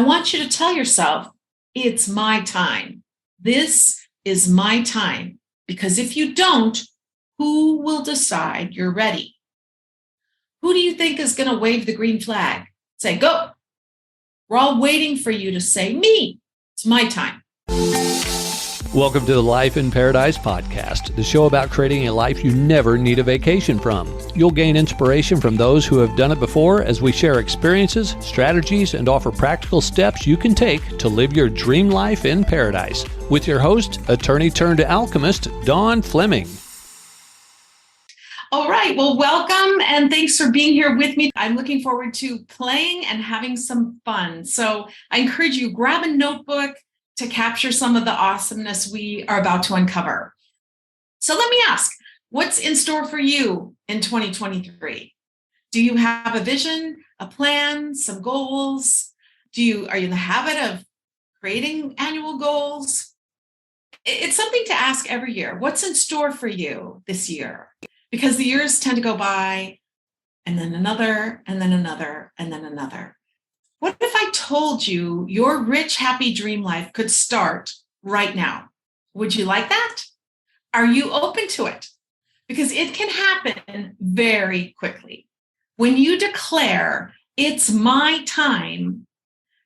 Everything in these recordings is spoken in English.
I want you to tell yourself, it's my time. This is my time. Because if you don't, who will decide you're ready? Who do you think is going to wave the green flag? Say, go. We're all waiting for you to say, me. It's my time. Welcome to the Life in Paradise podcast, the show about creating a life you never need a vacation from. You'll gain inspiration from those who have done it before as we share experiences, strategies, and offer practical steps you can take to live your dream life in paradise. With your host, attorney-turned-alchemist, Dawn Fleming. All right. Well, welcome and thanks for being here with me. I'm looking forward to playing and having some fun. So I encourage you, grab a notebook to capture some of the awesomeness we are about to uncover. So let me ask, what's in store for you in 2023? Do you have a vision, a plan, some goals? Are you in the habit of creating annual goals? It's something to ask every year. What's in store for you this year? Because the years tend to go by and then another, and then another, and then another. What if I told you your rich, happy dream life could start right now? Would you like that? Are you open to it? Because it can happen very quickly. When you declare, it's my time,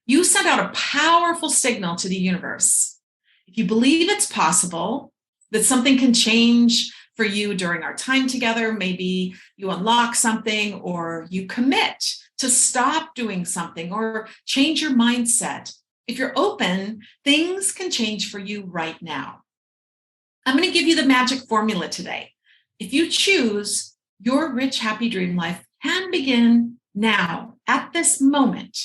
you send out a powerful signal to the universe. If you believe it's possible, that something can change for you during our time together, maybe you unlock something or you commit to stop doing something or change your mindset. If you're open, things can change for you right now. I'm going to give you the magic formula today. If you choose, your rich, happy dream life can begin now, at this moment.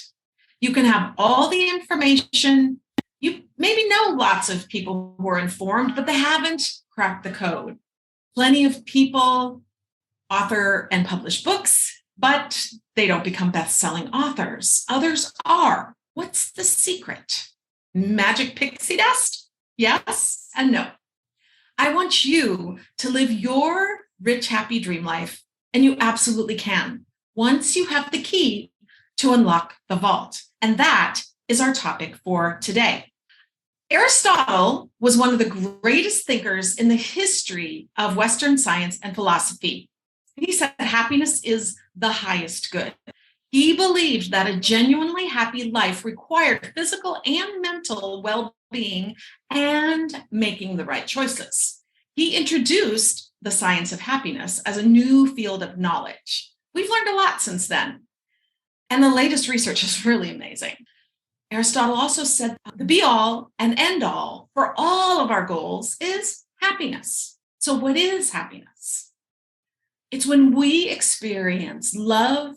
You can have all the information. You maybe know lots of people who are informed, but they haven't cracked the code. Plenty of people author and publish books, but they don't become best-selling authors. Others are. What's the secret? Magic pixie dust? Yes and no. I want you to live your rich, happy dream life, and you absolutely can, once you have the key to unlock the vault. And that is our topic for today. Aristotle was one of the greatest thinkers in the history of Western science and philosophy. He said happiness is the highest good. He believed that a genuinely happy life required physical and mental well-being and making the right choices. He introduced the science of happiness as a new field of knowledge. We've learned a lot since then. And the latest research is really amazing. Aristotle also said the be-all and end-all for all of our goals is happiness. So what is happiness? It's when we experience love,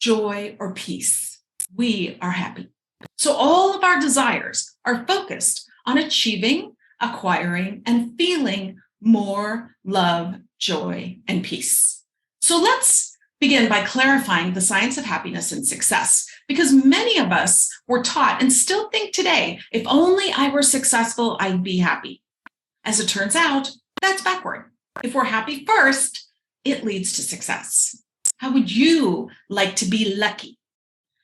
joy, or peace. We are happy. So all of our desires are focused on achieving, acquiring, and feeling more love, joy, and peace. So let's begin by clarifying the science of happiness and success, because many of us were taught and still think today, if only I were successful, I'd be happy. As it turns out, that's backward. If we're happy first, it leads to success. How would you like to be lucky?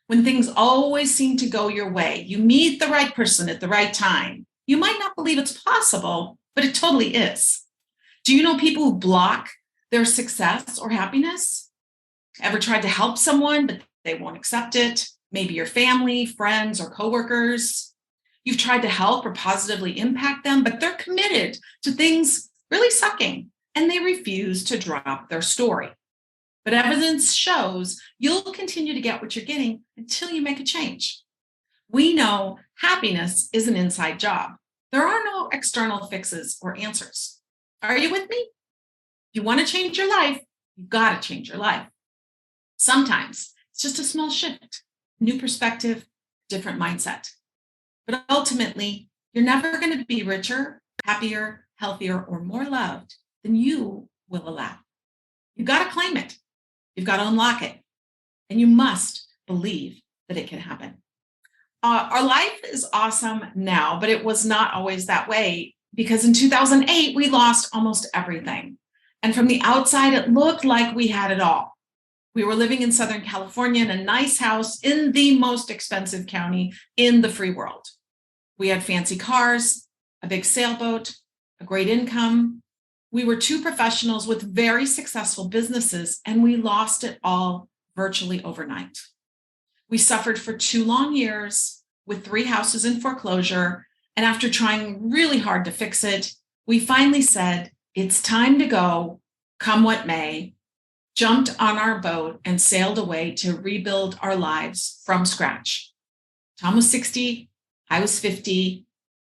When things always seem to go your way, you meet the right person at the right time. You might not believe it's possible, but it totally is. Do you know people who block their success or happiness? Ever tried to help someone, but they won't accept it? Maybe your family, friends, or coworkers. You've tried to help or positively impact them, but they're committed to things really sucking, and they refuse to drop their story. But evidence shows you'll continue to get what you're getting until you make a change. We know happiness is an inside job. There are no external fixes or answers. Are you with me? If you want to change your life, you've got to change your life. Sometimes it's just a small shift, new perspective, different mindset. But ultimately, you're never going to be richer, happier, healthier, or more loved than you will allow. You've got to claim it. You've got to unlock it. And you must believe that it can happen. Our life is awesome now, but it was not always that way, because in 2008, we lost almost everything. And from the outside, it looked like we had it all. We were living in Southern California in a nice house in the most expensive county in the free world. We had fancy cars, a big sailboat, a great income. We were two professionals with very successful businesses, and we lost it all virtually overnight. We suffered for 2 long years with 3 houses in foreclosure, and after trying really hard to fix it, we finally said, it's time to go, come what may, jumped on our boat and sailed away to rebuild our lives from scratch. Tom was 60, I was 50,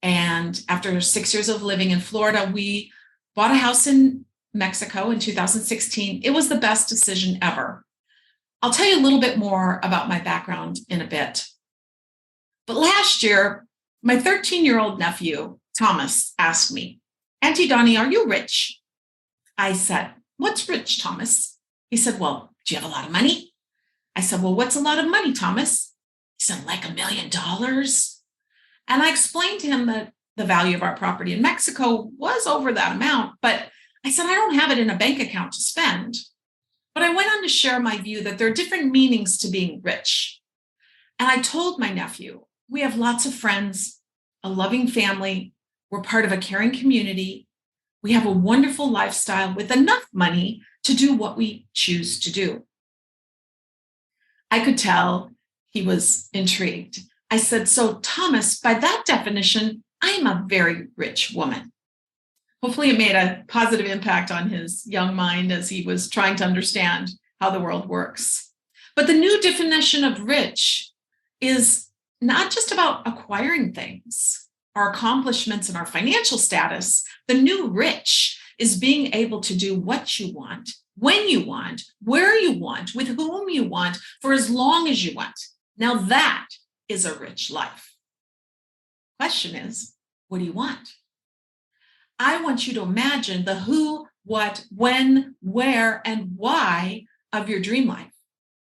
and after 6 years of living in Florida, we bought a house in Mexico in 2016. It was the best decision ever. I'll tell you a little bit more about my background in a bit. But last year, my 13-year-old nephew, Thomas, asked me, Auntie Donnie, are you rich? I said, what's rich, Thomas? He said, well, do you have a lot of money? I said, well, what's a lot of money, Thomas? He said, like $1 million. And I explained to him that the value of our property in Mexico was over that amount, but I said, I don't have it in a bank account to spend. But I went on to share my view that there are different meanings to being rich. And I told my nephew, we have lots of friends, a loving family, we're part of a caring community, we have a wonderful lifestyle with enough money to do what we choose to do. I could tell he was intrigued. I said, so Thomas, by that definition, I'm a very rich woman. Hopefully it made a positive impact on his young mind as he was trying to understand how the world works. But the new definition of rich is not just about acquiring things, our accomplishments and our financial status. The new rich is being able to do what you want, when you want, where you want, with whom you want, for as long as you want. Now that is a rich life. Question is, what do you want? I want you to imagine the who, what, when, where, and why of your dream life,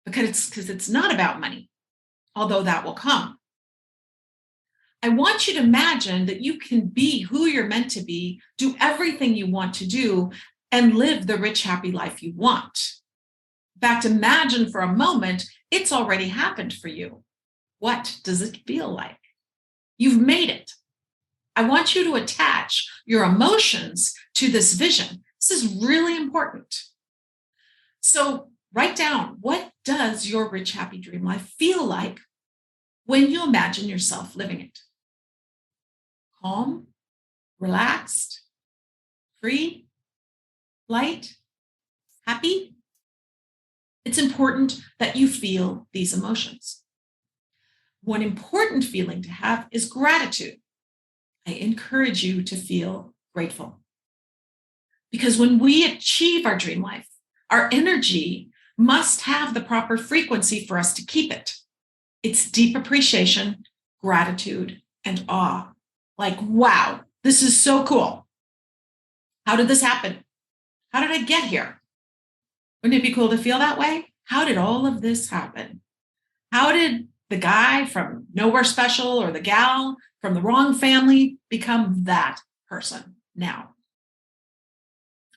because it's not about money, although that will come. I want you to imagine that you can be who you're meant to be, do everything you want to do, and live the rich, happy life you want. In fact, imagine for a moment it's already happened for you. What does it feel like? You've made it. I want you to attach your emotions to this vision. This is really important. So write down, what does your rich, happy dream life feel like when you imagine yourself living it? Calm, relaxed, free, light, happy? It's important that you feel these emotions. One important feeling to have is gratitude. I encourage you to feel grateful. Because when we achieve our dream life, our energy must have the proper frequency for us to keep it. It's deep appreciation, gratitude, and awe. Like, wow, this is so cool. How did this happen? How did I get here? Wouldn't it be cool to feel that way? How did all of this happen? How did the guy from Nowhere Special or the gal from the wrong family become that person now?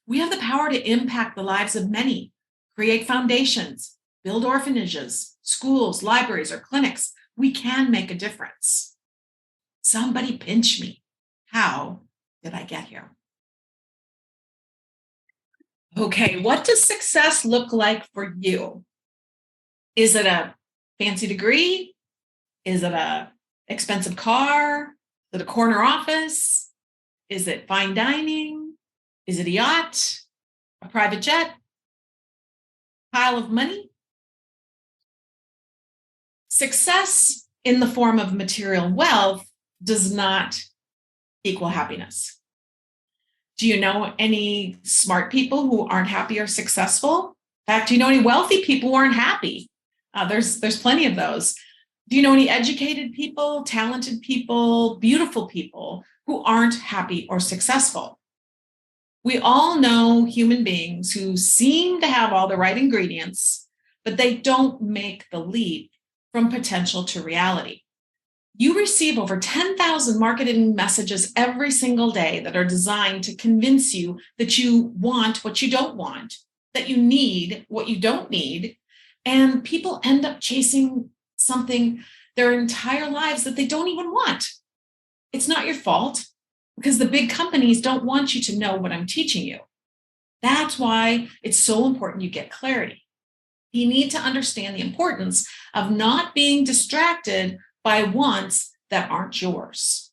We have the power to impact the lives of many, create foundations, build orphanages, schools, libraries, or clinics. We can make a difference. Somebody pinch me. How did I get here? Okay, what does success look like for you? Is it a fancy degree? Is it an expensive car? Is it a corner office? Is it fine dining? Is it a yacht? A private jet? Pile of money? Success in the form of material wealth does not equal happipiness. Do you know any smart people who aren't happy or successful? In fact, do you know any wealthy people who aren't happy? There's plenty of those. Do you know any educated people, talented people, beautiful people who aren't happy or successful? We all know human beings who seem to have all the right ingredients, but they don't make the leap from potential to reality. You receive over 10,000 marketing messages every single day that are designed to convince you that you want what you don't want, that you need what you don't need. And people end up chasing something their entire lives that they don't even want. It's not your fault because the big companies don't want you to know what I'm teaching you. That's why it's so important you get clarity. You need to understand the importance of not being distracted by wants that aren't yours.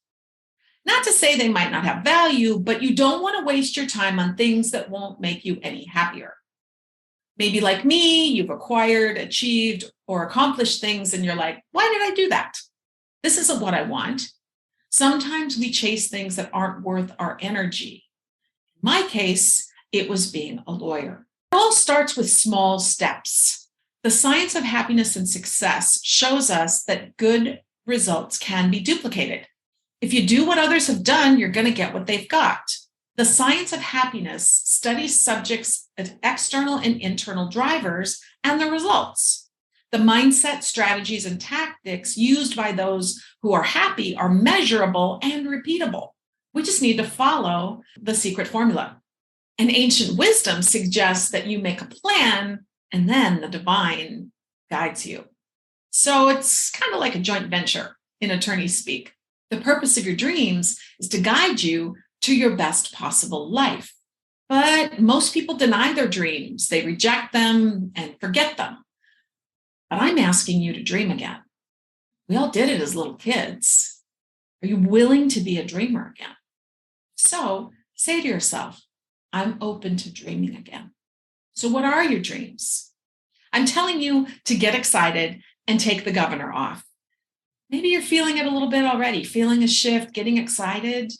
Not to say they might not have value, but you don't want to waste your time on things that won't make you any happier. Maybe like me, you've acquired, achieved, or accomplished things, and you're like, why did I do that? This isn't what I want. Sometimes we chase things that aren't worth our energy. In my case, it was being a lawyer. It all starts with small steps. The science of happiness and success shows us that good results can be duplicated. If you do what others have done, you're going to get what they've got. The science of happiness studies subjects of external and internal drivers and the results. The mindset, strategies, and tactics used by those who are happy are measurable and repeatable. We just need to follow the secret formula. And ancient wisdom suggests that you make a plan and then the divine guides you. So it's kind of like a joint venture in attorney speak. The purpose of your dreams is to guide you to your best possible life. But most people deny their dreams. They reject them and forget them. But I'm asking you to dream again. We all did it as little kids. Are you willing to be a dreamer again? So say to yourself, I'm open to dreaming again. So what are your dreams? I'm telling you to get excited and take the governor off. Maybe you're feeling it a little bit already, feeling a shift, getting excited.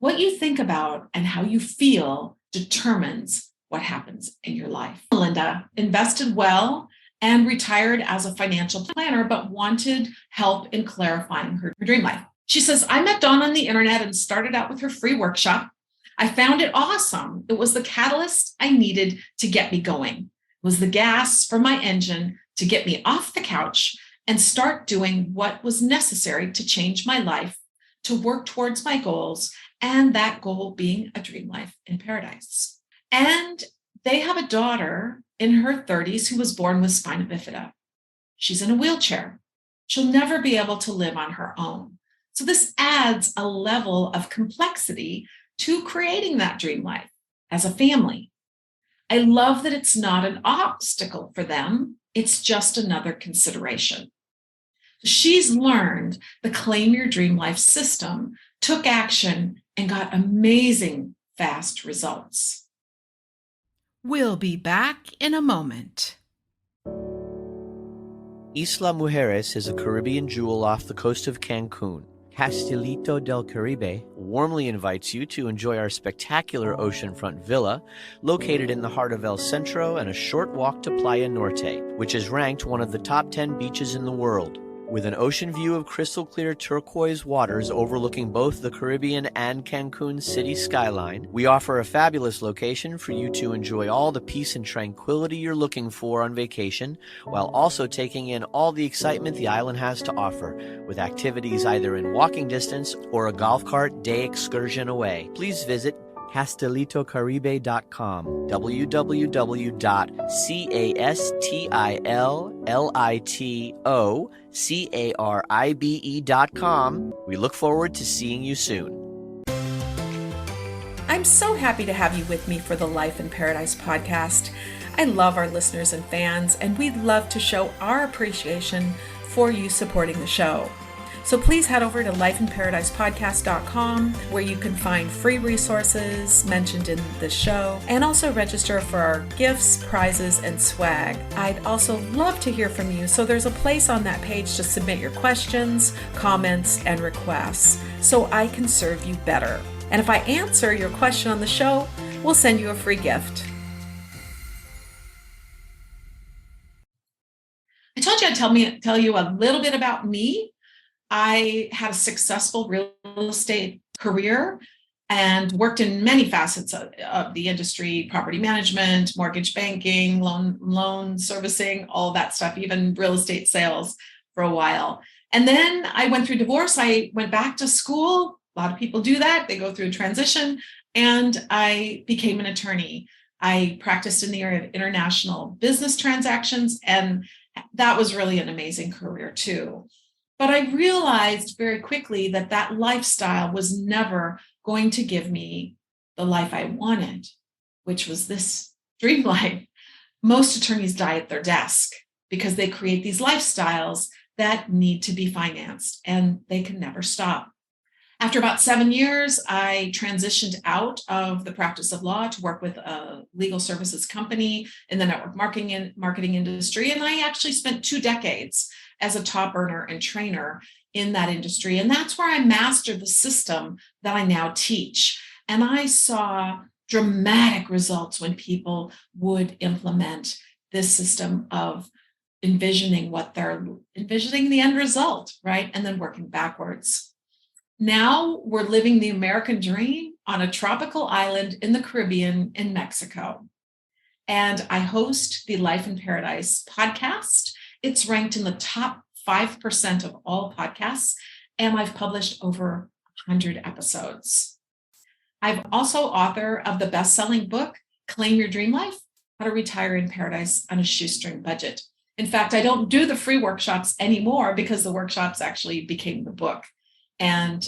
What you think about and how you feel determines what happens in your life. Linda invested well and retired as a financial planner, but wanted help in clarifying her dream life. She says, I met Dawn on the internet and started out with her free workshop. I found it awesome. It was the catalyst I needed to get me going. It was the gas for my engine to get me off the couch and start doing what was necessary to change my life, to work towards my goals, and that goal being a dream life in paradise. And they have a daughter in her 30s who was born with spina bifida. She's in a wheelchair. She'll never be able to live on her own. So this adds a level of complexity to creating that dream life as a family. I love that it's not an obstacle for them. It's just another consideration. She's learned the Claim Your Dream Life system, took action, and got amazing fast results. We'll be back in a moment. Isla Mujeres is a Caribbean jewel off the coast of Cancun. Castilito del Caribe warmly invites you to enjoy our spectacular oceanfront villa located in the heart of El Centro and a short walk to Playa Norte, which is ranked one of the top 10 beaches in the world. With an ocean view of crystal clear turquoise waters overlooking both the Caribbean and Cancun city skyline, we offer a fabulous location for you to enjoy all the peace and tranquility you're looking for on vacation, while also taking in all the excitement the island has to offer, with activities either in walking distance or a golf cart day excursion away. Please visit CastilitoCaribe.com, www.CastilitoCaribe.com. We look forward to seeing you soon. I'm so happy to have you with me for the Life in Paradise podcast. I love our listeners and fans, and we'd love to show our appreciation for you supporting the show. So please head over to lifeinparadisepodcast.com, where you can find free resources mentioned in this show and also register for our gifts, prizes, and swag. I'd also love to hear from you, so there's a place on that page to submit your questions, comments, and requests so I can serve you better. And if I answer your question on the show, we'll send you a free gift. I told you I'd tell you a little bit about me. I had a successful real estate career and worked in many facets of the industry: property management, mortgage banking, loan servicing, all that stuff, even real estate sales for a while. And then I went through divorce. I went back to school. A lot of people do that. They go through a transition, and I became an attorney. I practiced in the area of international business transactions, and that was really an amazing career too. But I realized very quickly that that lifestyle was never going to give me the life I wanted, which was this dream life. Most attorneys die at their desk because they create these lifestyles that need to be financed and they can never stop. After about 7 years, I transitioned out of the practice of law to work with a legal services company in the network marketing industry. And I actually spent 2 decades as a top earner and trainer in that industry. And that's where I mastered the system that I now teach. And I saw dramatic results when people would implement this system of envisioning the end result, right? And then working backwards. Now we're living the American dream on a tropical island in the Caribbean in Mexico. And I host the Life in Paradise podcast. It's ranked in the top 5% of all podcasts, and I've published over 100 episodes. I'm also author of the best-selling book, Claim Your Dream Life, How to Retire in Paradise on a Shoestring Budget. In fact, I don't do the free workshops anymore because the workshops actually became the book. And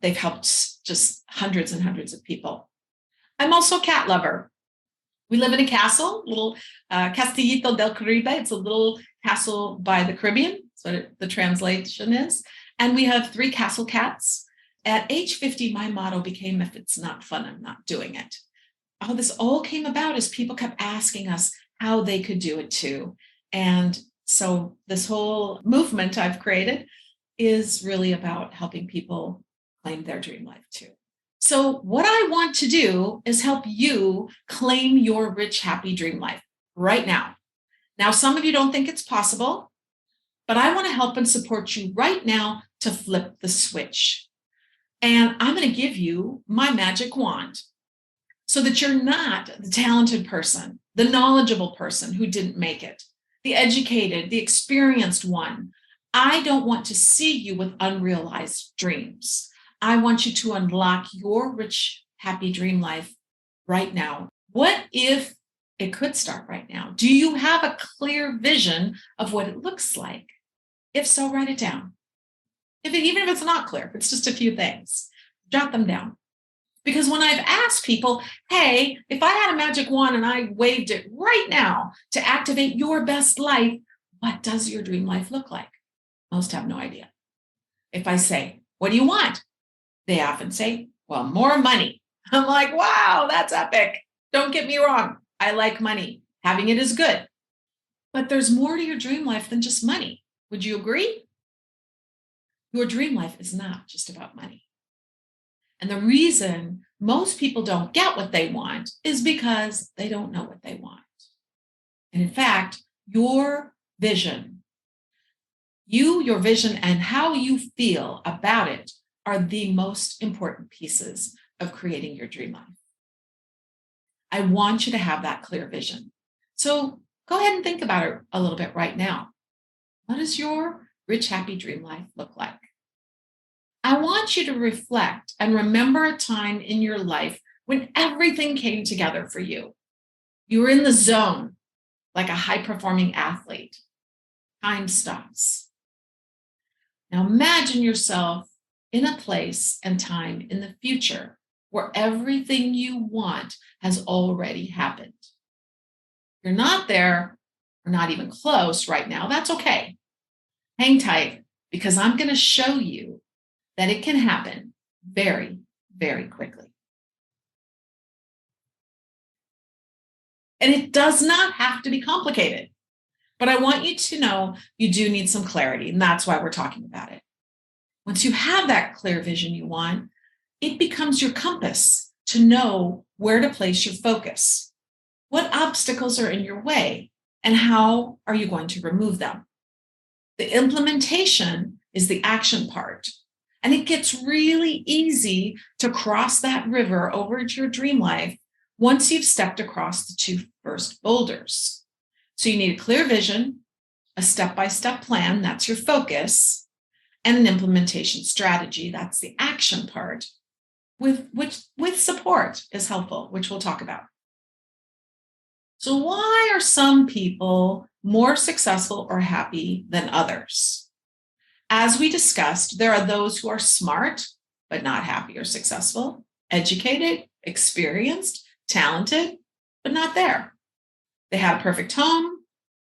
they've helped just hundreds and hundreds of people. I'm also a cat lover. We live in a castle, little Castillito del Caribe. It's a little castle by the Caribbean. That's what the translation is. And we have 3 castle cats. At age 50, my motto became, if it's not fun, I'm not doing it. How this all came about is people kept asking us how they could do it too. And so this whole movement I've created is really about helping people claim their dream life too. So what I want to do is help you claim your rich, happy dream life right now. Now, some of you don't think it's possible, but I want to help and support you right now to flip the switch. And I'm going to give you my magic wand so that you're not the talented person, the knowledgeable person who didn't make it, the educated, the experienced one. I don't want to see you with unrealized dreams. I want you to unlock your rich, happy dream life right now. What if it could start right now? Do you have a clear vision of what it looks like? If so, write it down. Even if it's not clear, if it's just a few things, jot them down. Because when I've asked people, hey, if I had a magic wand and I waved it right now to activate your best life, what does your dream life look like? Most have no idea. If I say, what do you want? They often say, well, more money. I'm like, wow, that's epic. Don't get me wrong. I like money. Having it is good. But there's more to your dream life than just money. Would you agree? Your dream life is not just about money. And the reason most people don't get what they want is because they don't know what they want. And in fact, your vision, your vision and how you feel about it are the most important pieces of creating your dream life. I want you to have that clear vision. So go ahead and think about it a little bit right now. What does your rich, happy dream life look like? I want you to reflect and remember a time in your life when everything came together for you. You were in the zone, like a high-performing athlete. Time stops. Now imagine yourself in a place and time in the future where everything you want has already happened. If you're not there, or not even close right now, that's okay. Hang tight, because I'm going to show you that it can happen very, very quickly. And it does not have to be complicated. But I want you to know you do need some clarity, and that's why we're talking about it. Once you have that clear vision you want, it becomes your compass to know where to place your focus. What obstacles are in your way, and how are you going to remove them? The implementation is the action part, and it gets really easy to cross that river over to your dream life once you've stepped across the 2 first boulders. So you need a clear vision, a step-by-step plan, that's your focus, and an implementation strategy, that's the action part, with support is helpful, which we'll talk about. So why are some people more successful or happy than others? As we discussed, there are those who are smart, but not happy or successful, educated, experienced, talented, but not there. They have a perfect home,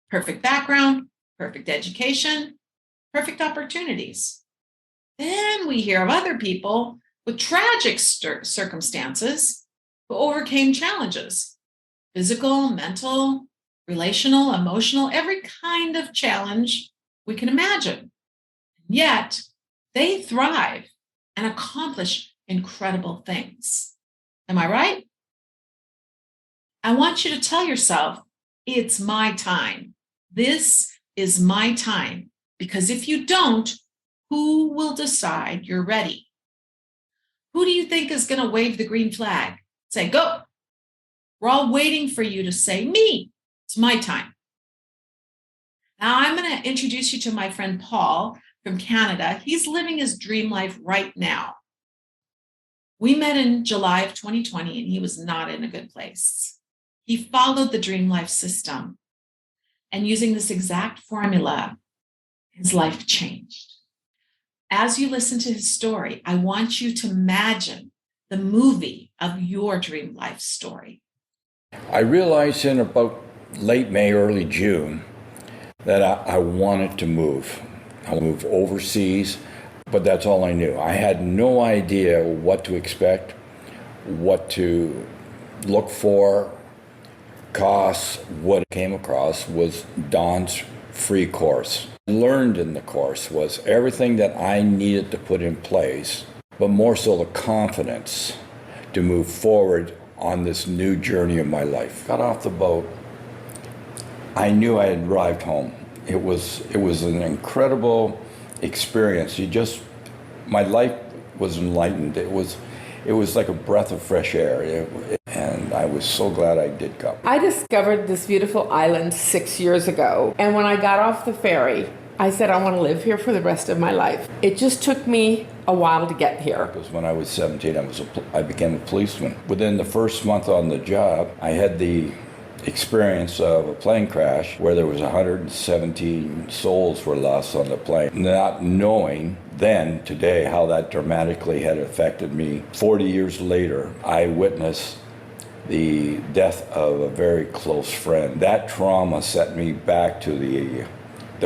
perfect background, perfect education, perfect opportunities. Then we hear of other people with tragic circumstances who overcame challenges, physical, mental, relational, emotional, every kind of challenge we can imagine. Yet they thrive and accomplish incredible things. Am I right? I want you to tell yourself, it's my time. This is my time. Because if you don't, who will decide you're ready? Who do you think is going to wave the green flag? Say, go. We're all waiting for you to say, me. It's my time. Now I'm going to introduce you to my friend Paul from Canada. He's living his dream life right now. We met in July of 2020, and he was not in a good place. He followed the Dream Life system, and using this exact formula, his life changed. As you listen to his story, I want you to imagine the movie of your dream life story. I realized in about late May, early June, that I wanted to move. I moved overseas, but that's all I knew. I had no idea what to expect, what to look for, costs. What I came across was Dawn's free course. Learned in the course was everything that I needed to put in place, but more so the confidence to move forward on this new journey of my life. Got off the boat. I knew I had arrived home. It was an incredible experience. My life was enlightened. It was like a breath of fresh air. And I was so glad I did come. I discovered this beautiful island 6 years ago. And when I got off the ferry, I said, I want to live here for the rest of my life. It just took me a while to get here. Because when I was 17, I became a policeman. Within the first month on the job, I had the experience of a plane crash where there was 117 souls were lost on the plane. Not knowing then, today, how that dramatically had affected me. 40 years later, I witnessed the death of a very close friend. That trauma set me back to the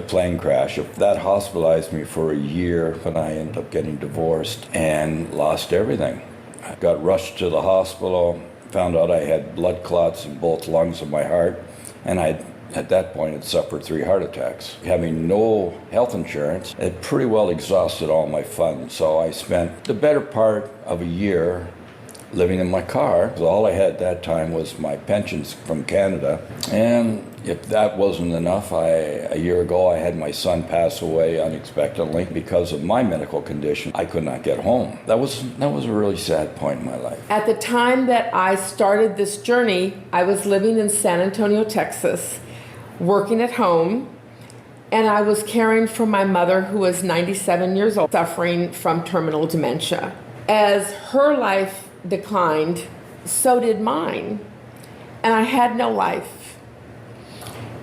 plane crash. That hospitalized me for a year, and I ended up getting divorced and lost everything. I got rushed to the hospital, found out I had blood clots in both lungs of my heart, and at that point had suffered 3 heart attacks. Having no health insurance, it pretty well exhausted all my funds. So I spent the better part of a year living in my car. All I had at that time was my pensions from Canada. And if that wasn't enough, a year ago I had my son pass away unexpectedly because of my medical condition. I could not get home. That was a really sad point in my life. At the time that I started this journey, I was living in San Antonio, Texas, working at home, and I was caring for my mother, who was 97 years old, suffering from terminal dementia. As her life declined, so did mine, and I had no life.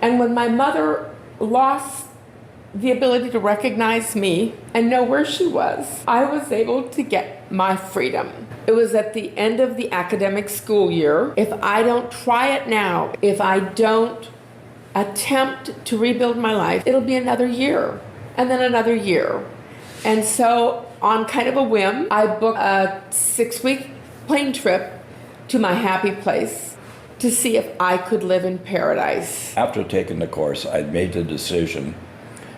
And when my mother lost the ability to recognize me and know where she was, I was able to get my freedom. It was at the end of the academic school year. If I don't try it now, if I don't attempt to rebuild my life, it'll be another year, and then another year. And so, on kind of a whim, I booked a 6-week plane trip to my happy place to see if I could live in paradise. After taking the course, I made the decision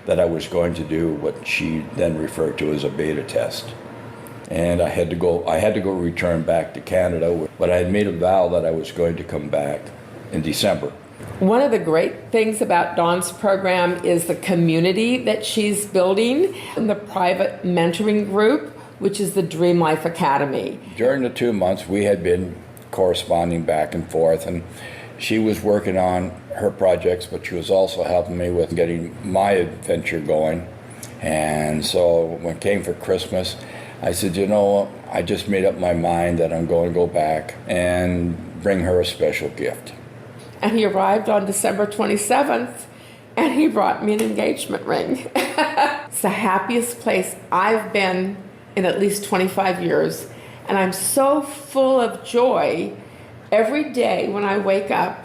that I was going to do what she then referred to as a beta test. And I had to go return back to Canada, but I had made a vow that I was going to come back in December. One of the great things about Dawn's program is the community that she's building in the private mentoring group, which is the Dream Life Academy. During the 2 months, we had been corresponding back and forth, and she was working on her projects, but she was also helping me with getting my adventure going. And so when it came for Christmas, I said, I just made up my mind that I'm going to go back and bring her a special gift. And he arrived on December 27th, and he brought me an engagement ring. It's the happiest place I've been in at least 25 years. And I'm so full of joy. Every day when I wake up,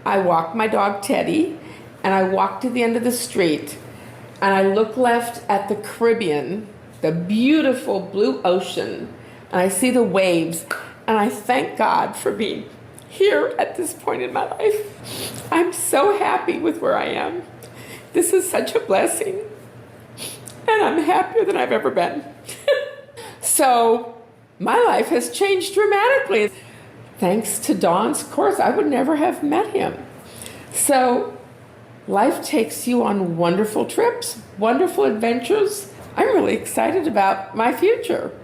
I walk my dog Teddy, and I walk to the end of the street, and I look left at the Caribbean, the beautiful blue ocean, and I see the waves, and I thank God for being here at this point in my life. I'm so happy with where I am. This is such a blessing, and I'm happier than I've ever been. So my life has changed dramatically. Thanks to Don's course, I would never have met him. So life takes you on wonderful trips, wonderful adventures. I'm really excited about my future.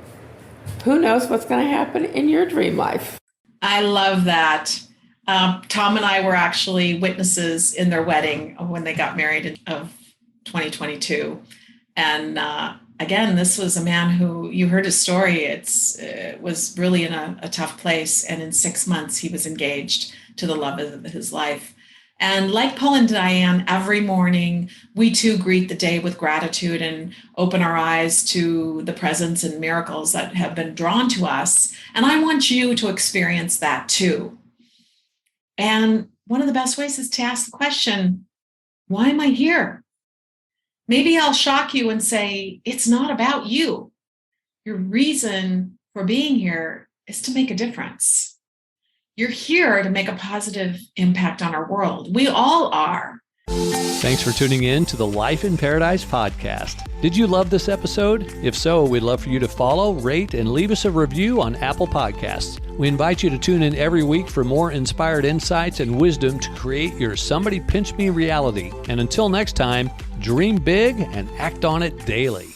Who knows what's going to happen in your dream life? I love that. Tom and I were actually witnesses in their wedding when they got married of 2022. And again, this was a man who, you heard his story, it was really in a tough place. And in 6 months, he was engaged to the love of his life. And like Paul and Diane, every morning, we too greet the day with gratitude and open our eyes to the presence and miracles that have been drawn to us. And I want you to experience that too. And one of the best ways is to ask the question, why am I here? Maybe I'll shock you and say, it's not about you. Your reason for being here is to make a difference. You're here to make a positive impact on our world. We all are. Thanks for tuning in to the Life in Paradise podcast. Did you love this episode? If so, we'd love for you to follow, rate, and leave us a review on Apple Podcasts. We invite you to tune in every week for more inspired insights and wisdom to create your Somebody Pinch Me reality. And until next time, dream big and act on it daily.